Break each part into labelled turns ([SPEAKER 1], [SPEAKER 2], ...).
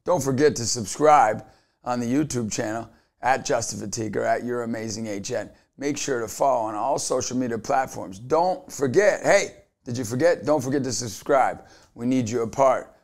[SPEAKER 1] Don't forget to subscribe on the YouTube channel at Justin Fatica or at Your Amazing HN. Make sure to follow on all social media platforms. Don't forget, hey, did you forget? Don't forget to subscribe. We need you a part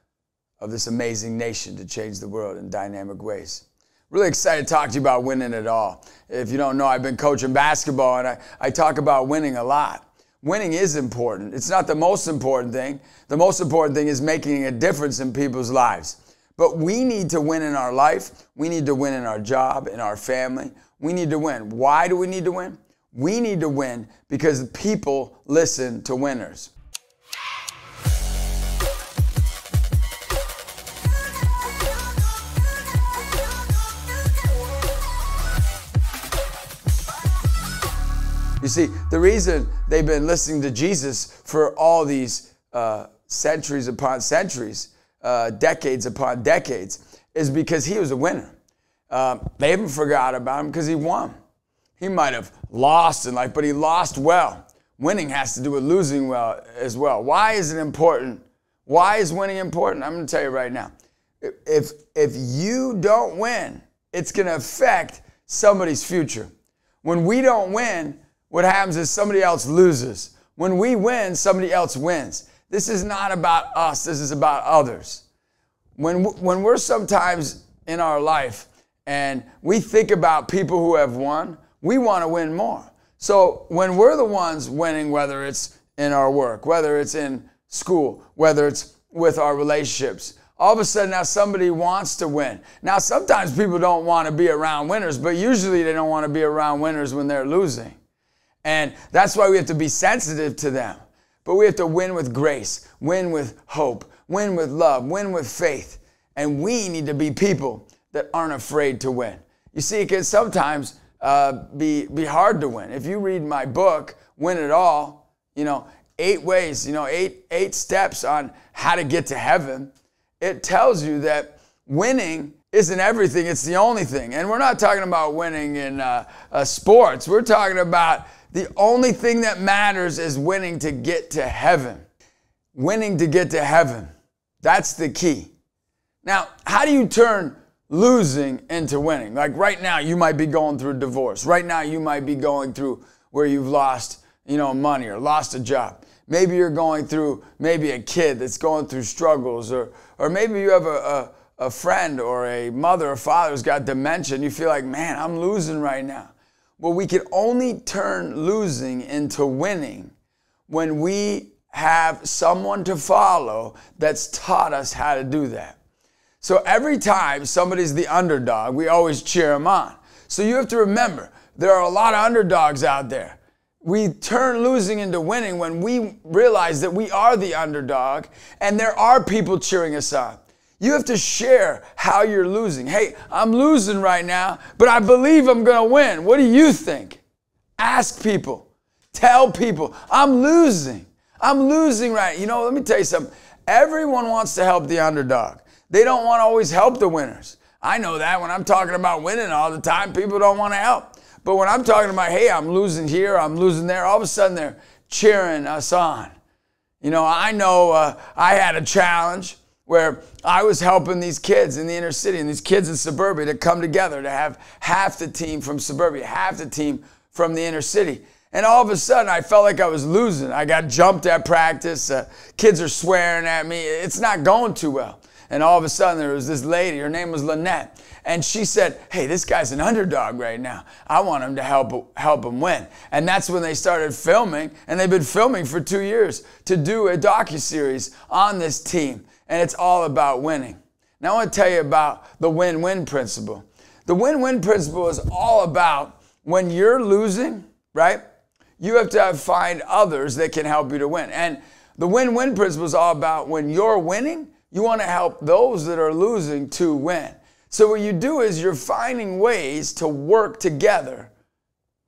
[SPEAKER 1] of this amazing nation to change the world in dynamic ways. Really excited to talk to you about winning it all. If you don't know, I've been coaching basketball and I talk about winning a lot. Winning is important. It's not the most important thing. The most important thing is making a difference in people's lives. But we need to win in our life. We need to win in our job, in our family. We need to win. Why do we need to win? We need to win because people listen to winners. You see, the reason they've been listening to Jesus for all these centuries upon centuries, decades upon decades, is because he was a winner. They haven't forgot about him because he won. He might have lost in life, but he lost well. Winning has to do with losing well as well. Why is it important? Why is winning important? I'm going to tell you right now. If you don't win, it's going to affect somebody's future. When we don't win, what happens is somebody else loses. When we win, somebody else wins. This is not about us. This is about others. When we're sometimes in our life and we think about people who have won, we want to win more. So when we're the ones winning, whether it's in our work, whether it's in school, whether it's with our relationships, all of a sudden now somebody wants to win. Now sometimes people don't want to be around winners, but usually they don't want to be around winners when they're losing. And that's why we have to be sensitive to them. But we have to win with grace, win with hope, win with love, win with faith. And we need to be people that aren't afraid to win. You see, it can sometimes be hard to win. If you read my book, Win It All, 8 ways, 8 steps on how to get to heaven, it tells you that winning isn't everything, it's the only thing. And we're not talking about winning in sports. We're talking about the only thing that matters is winning to get to heaven. Winning to get to heaven. That's the key. Now, how do you turn losing into winning? Like right now, you might be going through a divorce. Right now, you might be going through where you've lost, money or lost a job. Maybe you're going through maybe a kid that's going through struggles, or maybe you have a friend or a mother or father who's got dementia and you feel like, man, I'm losing right now. Well, we can only turn losing into winning when we have someone to follow that's taught us how to do that. So every time somebody's the underdog, we always cheer them on. So you have to remember, there are a lot of underdogs out there. We turn losing into winning when we realize that we are the underdog and there are people cheering us on. You have to share how you're losing. Hey, I'm losing right now, but I believe I'm going to win. What do you think? Ask people. Tell people, I'm losing. I'm losing right. Let me tell you something. Everyone wants to help the underdog. They don't want to always help the winners. I know that when I'm talking about winning all the time, people don't want to help. But when I'm talking about, hey, I'm losing here, I'm losing there, all of a sudden they're cheering us on. I know I had a challenge where I was helping these kids in the inner city and these kids in suburbia to come together to have half the team from suburbia, half the team from the inner city. And all of a sudden, I felt like I was losing. I got jumped at practice. Kids are swearing at me. It's not going too well. And all of a sudden, there was this lady. Her name was Lynette. And she said, hey, this guy's an underdog right now. I want him to help him win. And that's when they started filming. And they've been filming for 2 years to do a docuseries on this team. And it's all about winning. Now I want to tell you about the win-win principle. The win-win principle is all about when you're losing, right? You have to find others that can help you to win. And the win-win principle is all about when you're winning, you want to help those that are losing to win. So what you do is you're finding ways to work together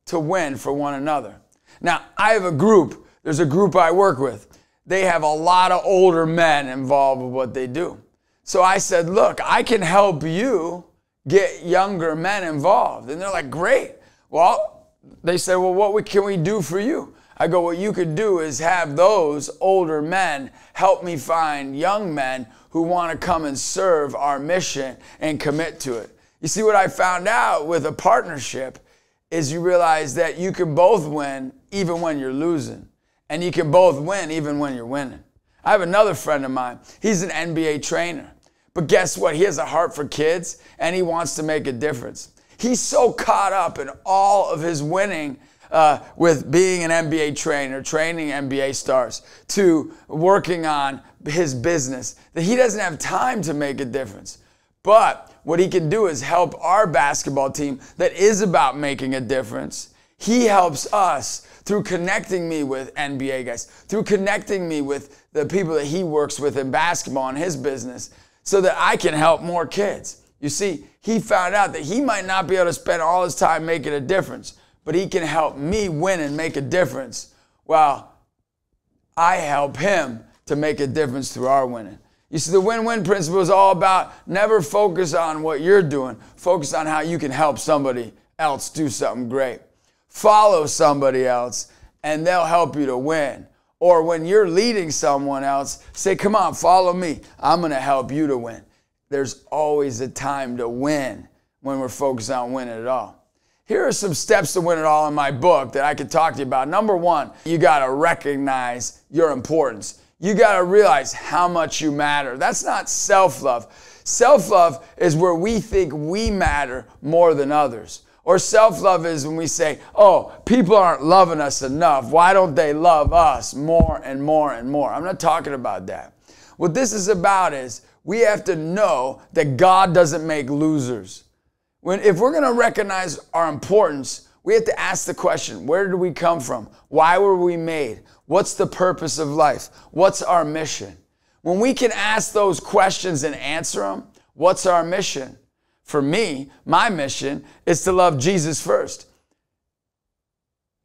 [SPEAKER 1] to win for one another. Now, I have a group. There's a group I work with. They have a lot of older men involved with what they do. So I said, look, I can help you get younger men involved. And they're like, great. Well, they said, well, what can we do for you? I go, what you could do is have those older men help me find young men who want to come and serve our mission and commit to it. You see, what I found out with a partnership is you realize that you can both win even when you're losing. And you can both win even when you're winning. I have another friend of mine. He's an NBA trainer. But guess what? He has a heart for kids, and he wants to make a difference. He's so caught up in all of his winning with being an NBA trainer, training NBA stars, to working on his business, that he doesn't have time to make a difference. But what he can do is help our basketball team that is about making a difference. He helps us through connecting me with NBA guys, through connecting me with the people that he works with in basketball and his business, so that I can help more kids. You see, he found out that he might not be able to spend all his time making a difference, but he can help me win and make a difference while I help him to make a difference through our winning. You see, the win-win principle is all about never focus on what you're doing. Focus on how you can help somebody else do something great. Follow somebody else, and they'll help you to win. Or when you're leading someone else, say, come on, follow me. I'm going to help you to win. There's always a time to win when we're focused on winning it all. Here are some steps to win it all in my book that I could talk to you about. Number one, you got to recognize your importance. You got to realize how much you matter. That's not self-love. Self-love is where we think we matter more than others. Or self-love is when we say, oh, people aren't loving us enough. Why don't they love us more and more and more? I'm not talking about that. What this is about is we have to know that God doesn't make losers. If we're going to recognize our importance, we have to ask the question, where did we come from? Why were we made? What's the purpose of life? What's our mission? When we can ask those questions and answer them, what's our mission? For me, my mission is to love Jesus first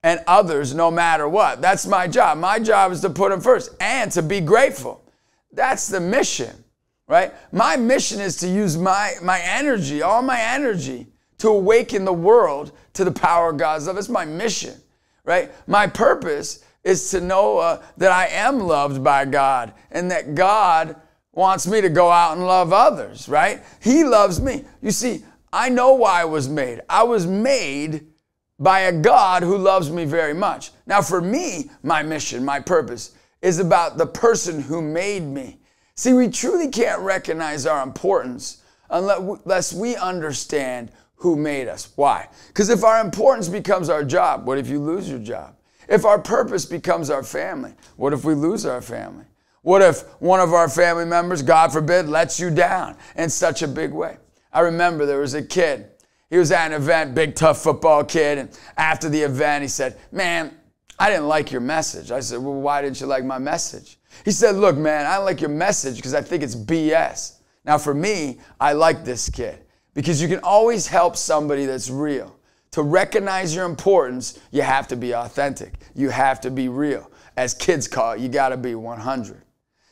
[SPEAKER 1] and others no matter what. That's my job. My job is to put him first and to be grateful. That's the mission, right? My mission is to use my energy, all my energy, to awaken the world to the power of God's love. It's my mission, right? My purpose is to know that I am loved by God and that God wants me to go out and love others, right? He loves me. You see, I know why I was made. I was made by a God who loves me very much. Now for me, my mission, my purpose is about the person who made me. See, we truly can't recognize our importance unless we understand who made us. Why? Because if our importance becomes our job, what if you lose your job? If our purpose becomes our family, what if we lose our family? What if one of our family members, God forbid, lets you down in such a big way? I remember there was a kid. He was at an event, big, tough football kid, and after the event, he said, man, I didn't like your message. I said, well, why didn't you like my message? He said, look, man, I don't like your message because I think it's BS. Now, for me, I like this kid because you can always help somebody that's real. To recognize your importance, you have to be authentic. You have to be real. As kids call it, you got to be 100.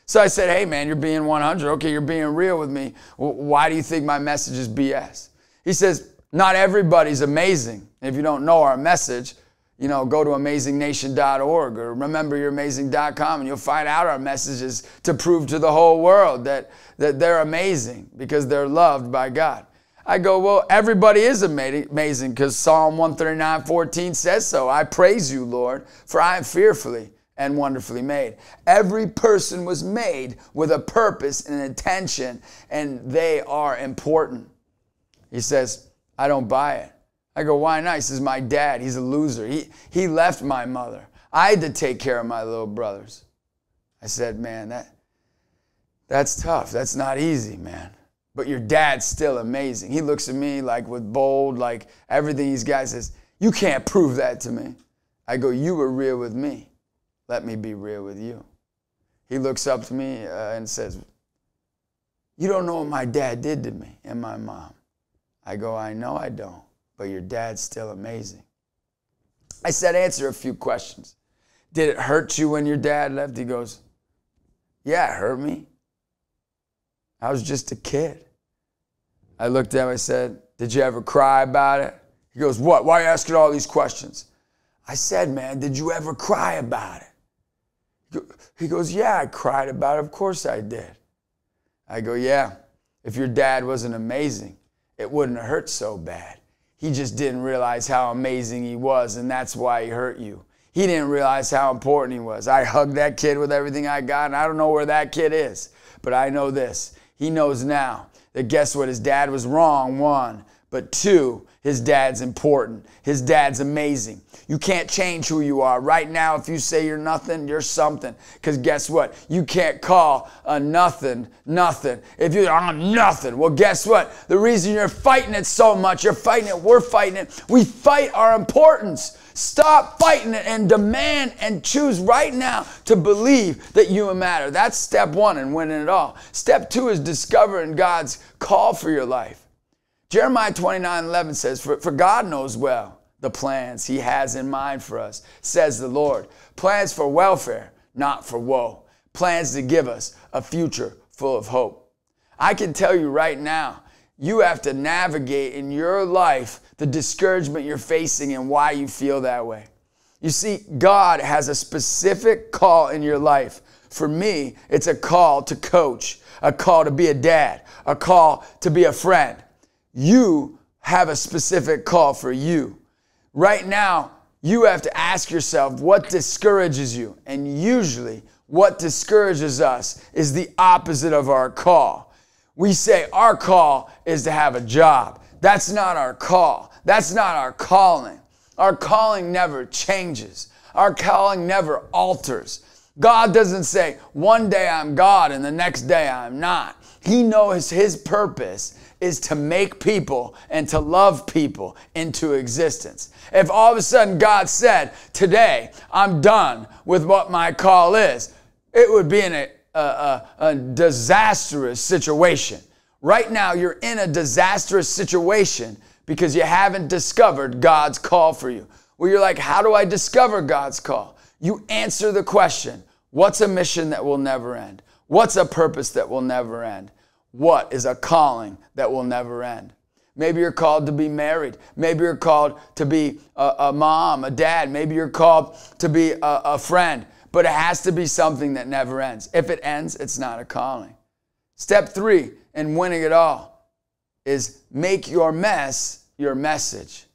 [SPEAKER 1] So I said, hey, man, you're being 100. Okay, you're being real with me. Why do you think my message is BS? He says, not everybody's amazing. If you don't know our message, go to amazingnation.org or rememberyouramazing.com and you'll find out our message is to prove to the whole world that they're amazing because they're loved by God. I go, well, everybody is amazing because Psalm 139:14 says so. I praise you, Lord, for I am fearfully and wonderfully made. Every person was made with a purpose and an intention, and they are important. He says, I don't buy it. I go, why not? He says, my dad, he's a loser. He left my mother. I had to take care of my little brothers. I said, man, that's tough. That's not easy, man. But your dad's still amazing. He looks at me like with bold, like everything he's got, says, you can't prove that to me. I go, you were real with me. Let me be real with you. He looks up to me and says, you don't know what my dad did to me and my mom. I go, I know I don't, but your dad's still amazing. I said, answer a few questions. Did it hurt you when your dad left? He goes, yeah, it hurt me. I was just a kid. I looked at him, I said, did you ever cry about it? He goes, what? Why are you asking all these questions? I said, man, did you ever cry about it? He goes, yeah, I cried about it. Of course I did. I go, yeah, if your dad wasn't amazing, it wouldn't have hurt so bad. He just didn't realize how amazing he was, and that's why he hurt you. He didn't realize how important he was. I hugged that kid with everything I got, and I don't know where that kid is, but I know this. He knows now that guess what? His dad was wrong, one, but two, his dad's important. His dad's amazing. You can't change who you are. Right now, if you say you're nothing, you're something. Because guess what? You can't call a nothing, nothing. If you're, I'm nothing. Well, guess what? The reason you're fighting it so much, you're fighting it, we're fighting it. We fight our importance. Stop fighting it and demand and choose right now to believe that you matter. That's step one in winning it all. Step two is discovering God's call for your life. Jeremiah 29:11 says, for God knows well the plans he has in mind for us, says the Lord. Plans for welfare, not for woe. Plans to give us a future full of hope. I can tell you right now, you have to navigate in your life the discouragement you're facing and why you feel that way. You see, God has a specific call in your life. For me, it's a call to coach, a call to be a dad, a call to be a friend. You have a specific call for you. Right now, you have to ask yourself what discourages you. And usually, what discourages us is the opposite of our call. We say our call is to have a job. That's not our call. That's not our calling. Our calling never changes. Our calling never alters. God doesn't say, one day I'm God and the next day I'm not. He knows his purpose is to make people and to love people into existence. If all of a sudden God said, today I'm done with what my call is, it would be in a disastrous situation. Right now you're in a disastrous situation because you haven't discovered God's call for you. Well, you're like, how do I discover God's call? You answer the question, what's a mission that will never end? What's a purpose that will never end? What is a calling that will never end? Maybe you're called to be married. Maybe you're called to be a mom, a dad. Maybe you're called to be a friend. But it has to be something that never ends. If it ends, it's not a calling. Step three in winning it all is make your mess your message.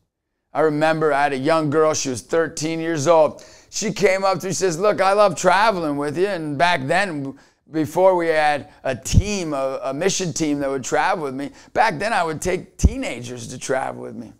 [SPEAKER 1] I remember I had a young girl. She was 13 years old. She came up to me and says, look, I love traveling with you. And back then, before we had a team, a mission team that would travel with me, back then I would take teenagers to travel with me.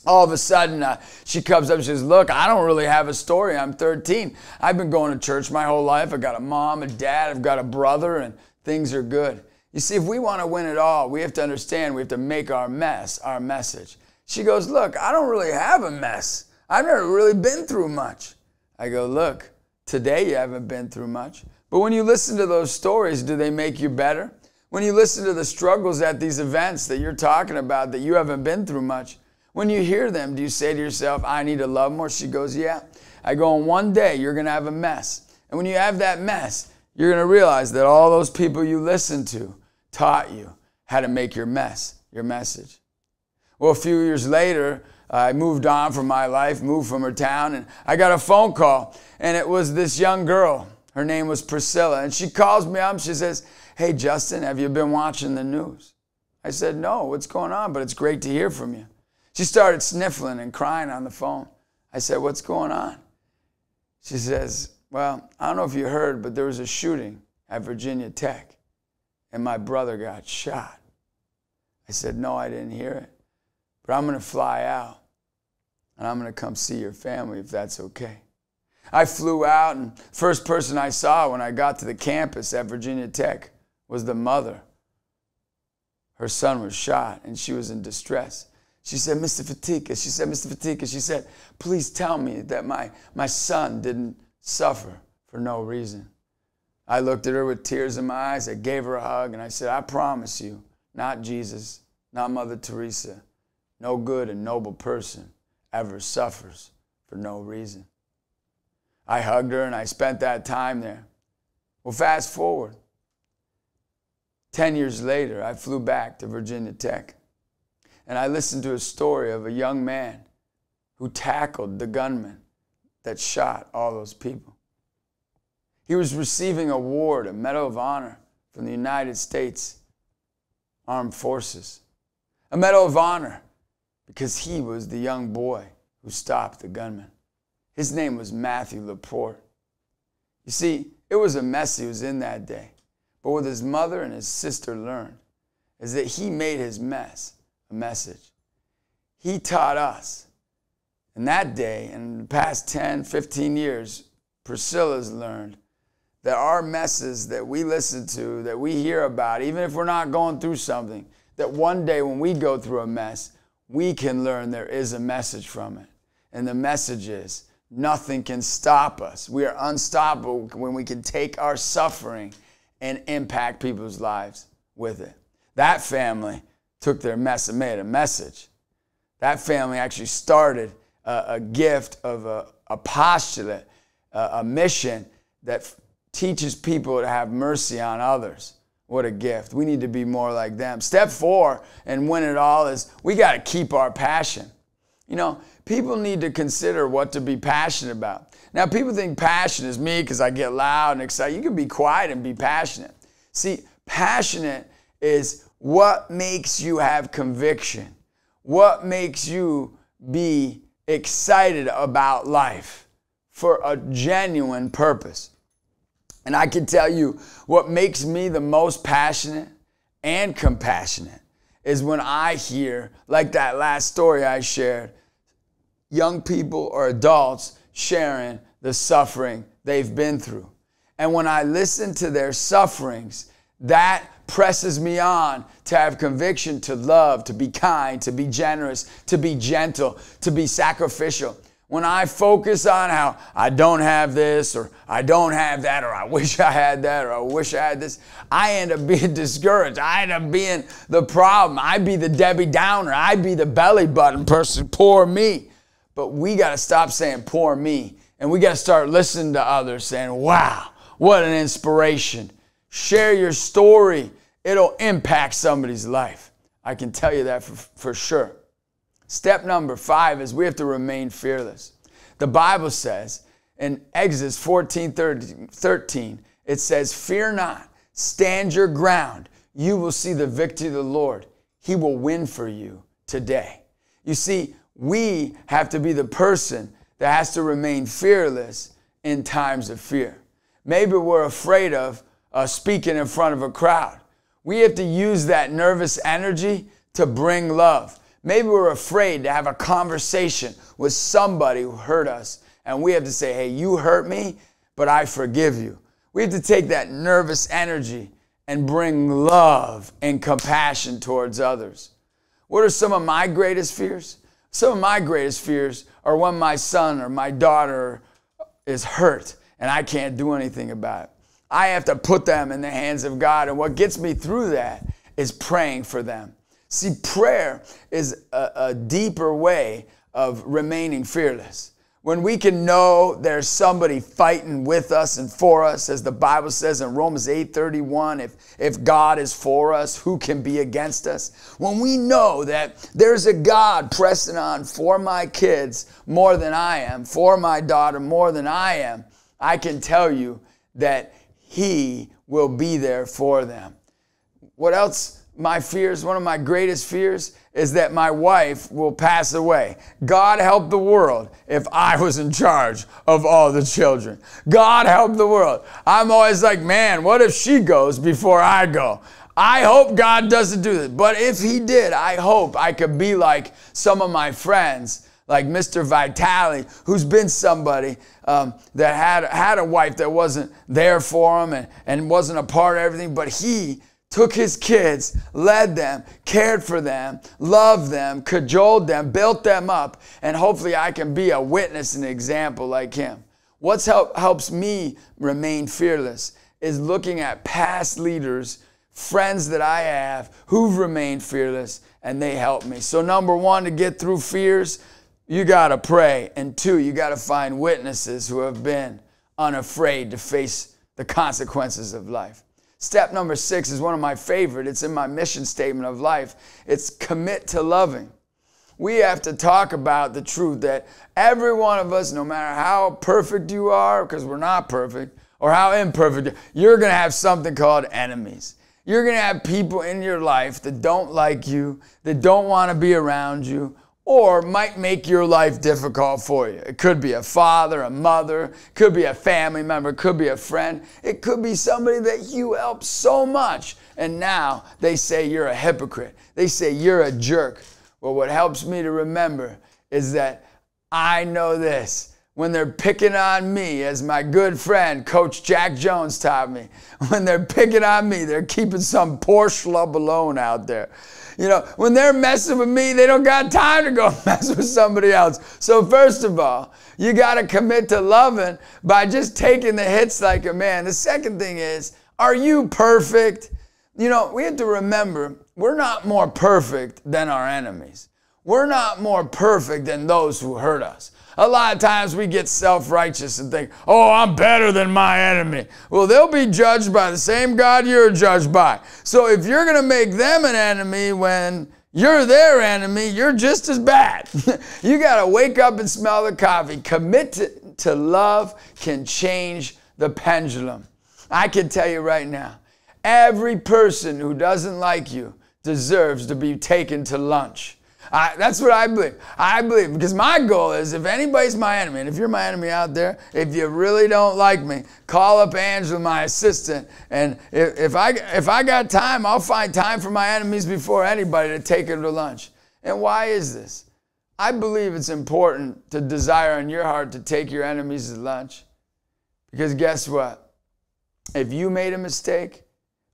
[SPEAKER 1] All of a sudden, she comes up and says, look, I don't really have a story. I'm 13. I've been going to church my whole life. I've got a mom, a dad, I've got a brother, and things are good. You see, if we want to win it all, we have to understand we have to make our mess our message. She goes, look, I don't really have a mess. I've never really been through much. I go, look, today you haven't been through much. But when you listen to those stories, do they make you better? When you listen to the struggles at these events that you're talking about that you haven't been through much, when you hear them, do you say to yourself, I need to love more? She goes, yeah. I go, and one day you're going to have a mess. And when you have that mess, you're going to realize that all those people you listened to taught you how to make your mess your message. Well, a few years later, I moved on from my life, moved from her town, and I got a phone call, and it was this young girl. Her name was Priscilla, and she calls me up. She says, hey, Justin, have you been watching the news? I said, no, what's going on? But it's great to hear from you. She started sniffling and crying on the phone. I said, what's going on? She says, well, I don't know if you heard, but there was a shooting at Virginia Tech, and my brother got shot. I said, no, I didn't hear it, but I'm going to fly out, and I'm going to come see your family if that's okay. I flew out, and first person I saw when I got to the campus at Virginia Tech was the mother. Her son was shot, and she was in distress. She said, Mr. Fatica, she said, please tell me that my son didn't suffer for no reason. I looked at her with tears in my eyes. I gave her a hug, and I said, I promise you, not Jesus, not Mother Teresa, no good and noble person ever suffers for no reason. I hugged her, and I spent that time there. Well, fast forward. 10 years later, I flew back to Virginia Tech, and I listened to a story of a young man who tackled the gunman that shot all those people. He was receiving an award, a Medal of Honor from the United States Armed Forces. A Medal of Honor because he was the young boy who stopped the gunman. His name was Matthew Laporte. You see, it was a mess he was in that day. But what his mother and his sister learned is that he made his mess a message. He taught us. And that day, in the past 10, 15 years, Priscilla's learned that our messes that we listen to, that we hear about, even if we're not going through something, that one day when we go through a mess, we can learn there is a message from it. And the message is, nothing can stop us. We are unstoppable when we can take our suffering and impact people's lives with it. That family took their mess and made a message. That family actually started a gift of a postulate, a mission that teaches people to have mercy on others. What a gift. We need to be more like them. Step 4 and win it all is we got to keep our passion. You know, people need to consider what to be passionate about. Now, people think passion is me because I get loud and excited. You can be quiet and be passionate. See, passionate is what makes you have conviction. What makes you be excited about life for a genuine purpose. And I can tell you what makes me the most passionate and compassionate is when I hear, like that last story I shared, young people or adults sharing the suffering they've been through. And when I listen to their sufferings, that presses me on to have conviction, to love, to be kind, to be generous, to be gentle, to be sacrificial. When I focus on how I don't have this, or I don't have that, or I wish I had that, or I wish I had this, I end up being discouraged. I end up being the problem. I be the Debbie Downer. I be the belly button person. Poor me. But we got to stop saying poor me, and we got to start listening to others saying, wow, what an inspiration. Share your story. It'll impact somebody's life. I can tell you that for sure. Step number 5 is we have to remain fearless. The Bible says in Exodus 14:13, it says, fear not, stand your ground. You will see the victory of the Lord. He will win for you today. You see, we have to be the person that has to remain fearless in times of fear. Maybe we're afraid of speaking in front of a crowd. We have to use that nervous energy to bring love. Maybe we're afraid to have a conversation with somebody who hurt us, and we have to say, hey, you hurt me, but I forgive you. We have to take that nervous energy and bring love and compassion towards others. What are some of my greatest fears? Some of my greatest fears are when my son or my daughter is hurt and I can't do anything about it. I have to put them in the hands of God, and what gets me through that is praying for them. See, prayer is a deeper way of remaining fearless. When we can know there's somebody fighting with us and for us, as the Bible says in Romans 8:31, if God is for us, who can be against us? When we know that there's a God pressing on for my kids more than I am, for my daughter more than I am, I can tell you that He will be there for them. What else? My fears, one of my greatest fears is that my wife will pass away. God help the world if I was in charge of all the children. God help the world. I'm always like, man, what if she goes before I go? I hope God doesn't do this. But if He did, I hope I could be like some of my friends, like Mr. Vitale, who's been somebody that had a wife that wasn't there for him and wasn't a part of everything, but he took his kids, led them, cared for them, loved them, cajoled them, built them up, and hopefully I can be a witness and example like him. What helps me remain fearless is looking at past leaders, friends that I have who've remained fearless, and they help me. So number 1, to get through fears, you got to pray. And 2, you got to find witnesses who have been unafraid to face the consequences of life. Step number 6 is one of my favorite. It's in my mission statement of life. It's commit to loving. We have to talk about the truth that every one of us, no matter how perfect you are, because we're not perfect, or how imperfect, you're going to have something called enemies. You're going to have people in your life that don't like you, that don't want to be around you, or might make your life difficult for you. It could be a father, a mother, it could be a family member, it could be a friend, it could be somebody that you helped so much, and now they say you're a hypocrite. They say you're a jerk. Well, what helps me to remember is that I know this. When they're picking on me, as my good friend, Coach Jack Jones taught me, when they're picking on me, they're keeping some poor schlub alone out there. You know, when they're messing with me, they don't got time to go mess with somebody else. So first of all, you got to commit to loving by just taking the hits like a man. The second thing is, are you perfect? You know, we have to remember, we're not more perfect than our enemies. We're not more perfect than those who hurt us. A lot of times we get self-righteous and think, oh, I'm better than my enemy. Well, they'll be judged by the same God you're judged by. So if you're going to make them an enemy when you're their enemy, you're just as bad. You got to wake up and smell the coffee. Commit to love can change the pendulum. I can tell you right now, every person who doesn't like you deserves to be taken to lunch. That's what I believe. I believe, because my goal is, if anybody's my enemy, and if you're my enemy out there, if you really don't like me, call up Angela, my assistant, and if I got time, I'll find time for my enemies before anybody to take them to lunch. And why is this? I believe it's important to desire in your heart to take your enemies to lunch, because guess what? If you made a mistake,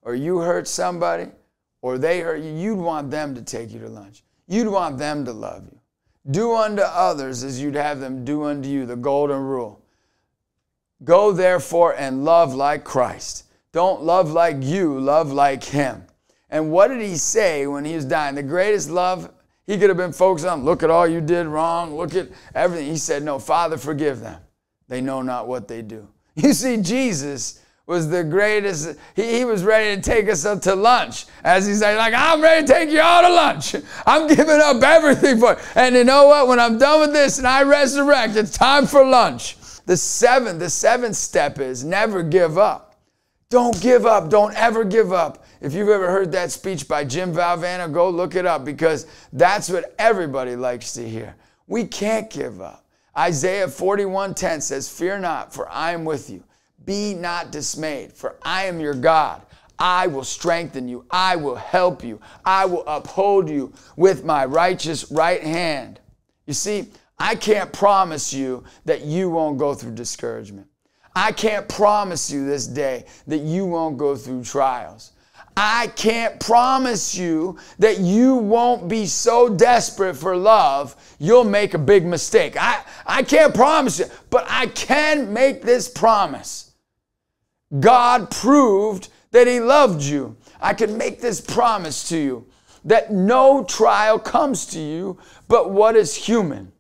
[SPEAKER 1] or you hurt somebody, or they hurt you, you'd want them to take you to lunch. You'd want them to love you. Do unto others as you'd have them do unto you, the golden rule. Go therefore and love like Christ. Don't love like you, love like him. And what did he say when he was dying? The greatest love he could have been focused on, look at all you did wrong, look at everything. He said, no, Father, forgive them. They know not what they do. You see, Jesus was the greatest. He was ready to take us up to lunch. As he said, like, I'm ready to take you all to lunch. I'm giving up everything for it. And you know what? When I'm done with this and I resurrect, it's time for lunch. The seventh step is never give up. Don't give up. Don't ever give up. If you've ever heard that speech by Jim Valvano, go look it up, because that's what everybody likes to hear. We can't give up. Isaiah 41:10 says, fear not, for I am with you. Be not dismayed, for I am your God. I will strengthen you. I will help you. I will uphold you with my righteous right hand. You see, I can't promise you that you won't go through discouragement. I can't promise you this day that you won't go through trials. I can't promise you that you won't be so desperate for love, you'll make a big mistake. I can't promise you, but I can make this promise. God proved that he loved you. I can make this promise to you, that no trial comes to you but what is human.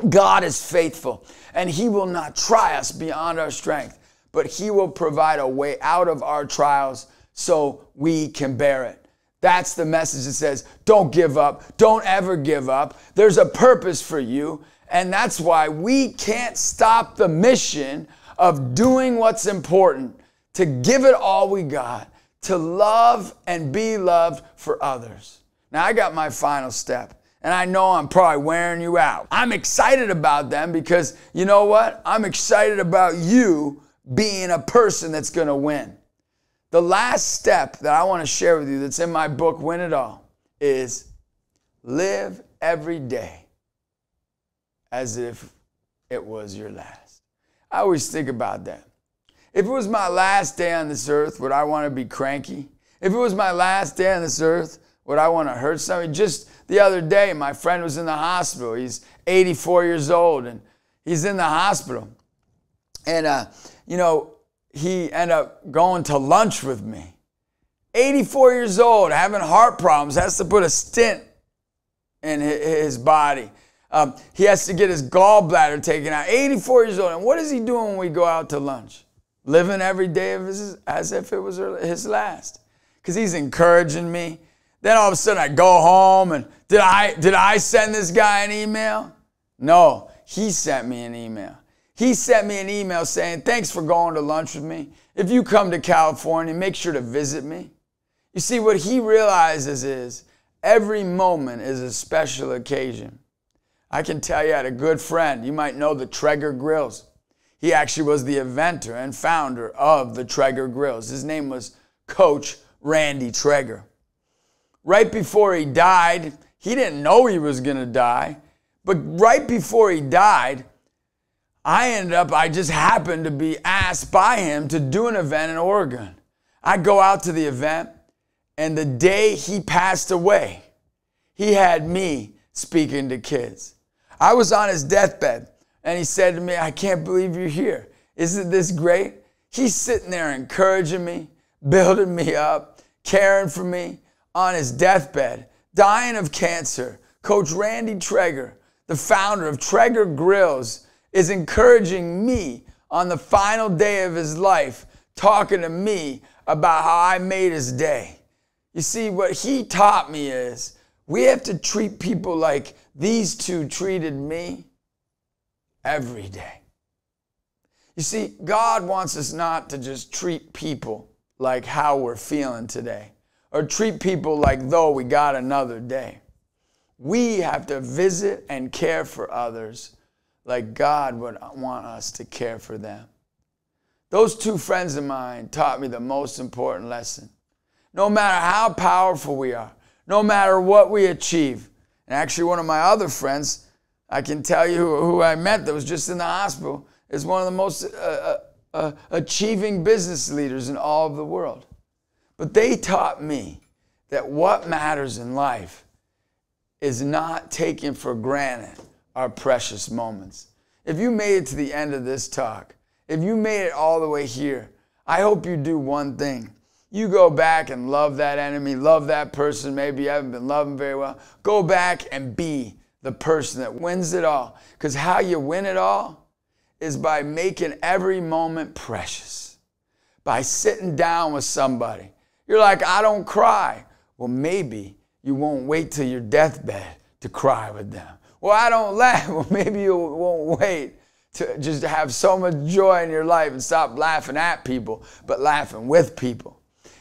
[SPEAKER 1] God is faithful, and he will not try us beyond our strength, but he will provide a way out of our trials so we can bear it. That's the message that says, don't give up. Don't ever give up. There's a purpose for you, and that's why we can't stop the mission of doing what's important, to give it all we got, to love and be loved for others. Now, I got my final step, and I know I'm probably wearing you out. I'm excited about them because, you know what? I'm excited about you being a person that's going to win. The last step that I want to share with you that's in my book, Win It All, is live every day as if it was your last. I always think about that. If it was my last day on this earth, would I want to be cranky? If it was my last day on this earth, would I want to hurt somebody? Just the other day, my friend was in the hospital. He's 84 years old, and he's in the hospital. And, he ended up going to lunch with me. 84 years old, having heart problems, has to put a stent in his body. He has to get his gallbladder taken out. 84 years old. And what is he doing when we go out to lunch? Living every day of his as if it was his last. Because he's encouraging me. Then all of a sudden I go home and did I send this guy an email? No, he sent me an email. He sent me an email saying, thanks for going to lunch with me. If you come to California, make sure to visit me. You see, what he realizes is every moment is a special occasion. I can tell you I had a good friend. You might know the Traeger grills. He actually was the inventor and founder of the Traeger grills. His name was Coach Randy Traeger. Right before he died, he didn't know he was going to die, but right before he died, I just happened to be asked by him to do an event in Oregon. I go out to the event, and the day he passed away, he had me speaking to kids. I was on his deathbed, and he said to me, I can't believe you're here. Isn't this great? He's sitting there encouraging me, building me up, caring for me on his deathbed, dying of cancer. Coach Randy Traeger, the founder of Traeger Grills, is encouraging me on the final day of his life, talking to me about how I made his day. You see, what he taught me is we have to treat people like these two treated me every day. You see, God wants us not to just treat people like how we're feeling today, or treat people like though we got another day. We have to visit and care for others like God would want us to care for them. Those two friends of mine taught me the most important lesson. No matter how powerful we are, no matter what we achieve, and actually one of my other friends, I can tell you who I met that was just in the hospital, is one of the most achieving business leaders in all of the world. But they taught me that what matters in life is not taking for granted our precious moments. If you made it to the end of this talk, if you made it all the way here, I hope you do one thing. You go back and love that enemy, love that person maybe you haven't been loving very well. Go back and be the person that wins it all. Because how you win it all is by making every moment precious. By sitting down with somebody. You're like, I don't cry. Well, maybe you won't wait till your deathbed to cry with them. Well, I don't laugh. Well, maybe you won't wait to just have so much joy in your life and stop laughing at people, but laughing with people.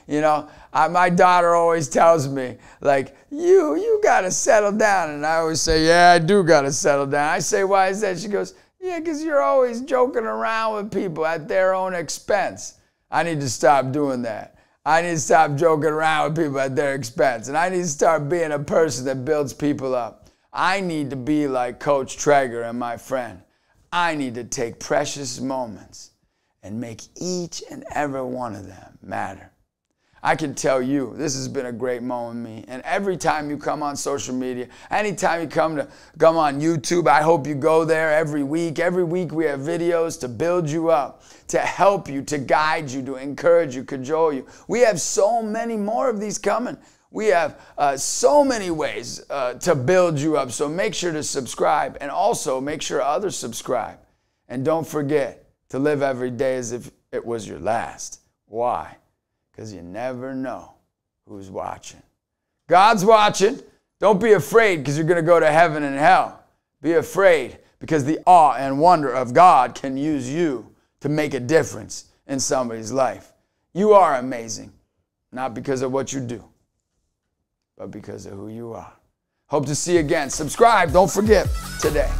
[SPEAKER 1] You know, my daughter always tells me, like, you got to settle down. And I always say, yeah, I do got to settle down. I say, why is that? She goes, yeah, because you're always joking around with people at their own expense. I need to stop doing that. I need to stop joking around with people at their expense. And I need to start being a person that builds people up. I need to be like Coach Traeger and my friend. I need to take precious moments and make each and every one of them matter. I can tell you, this has been a great moment with me. And every time you come on social media, anytime you come on YouTube, I hope you go there every week. Every week we have videos to build you up, to help you, to guide you, to encourage you, cajole you. We have so many more of these coming. We have so many ways to build you up. So make sure to subscribe, and also make sure others subscribe. And don't forget to live every day as if it was your last. Why? Because you never know who's watching. God's watching. Don't be afraid because you're going to go to heaven and hell. Be afraid because the awe and wonder of God can use you to make a difference in somebody's life. You are amazing, not because of what you do, but because of who you are. Hope to see you again. Subscribe, don't forget, today.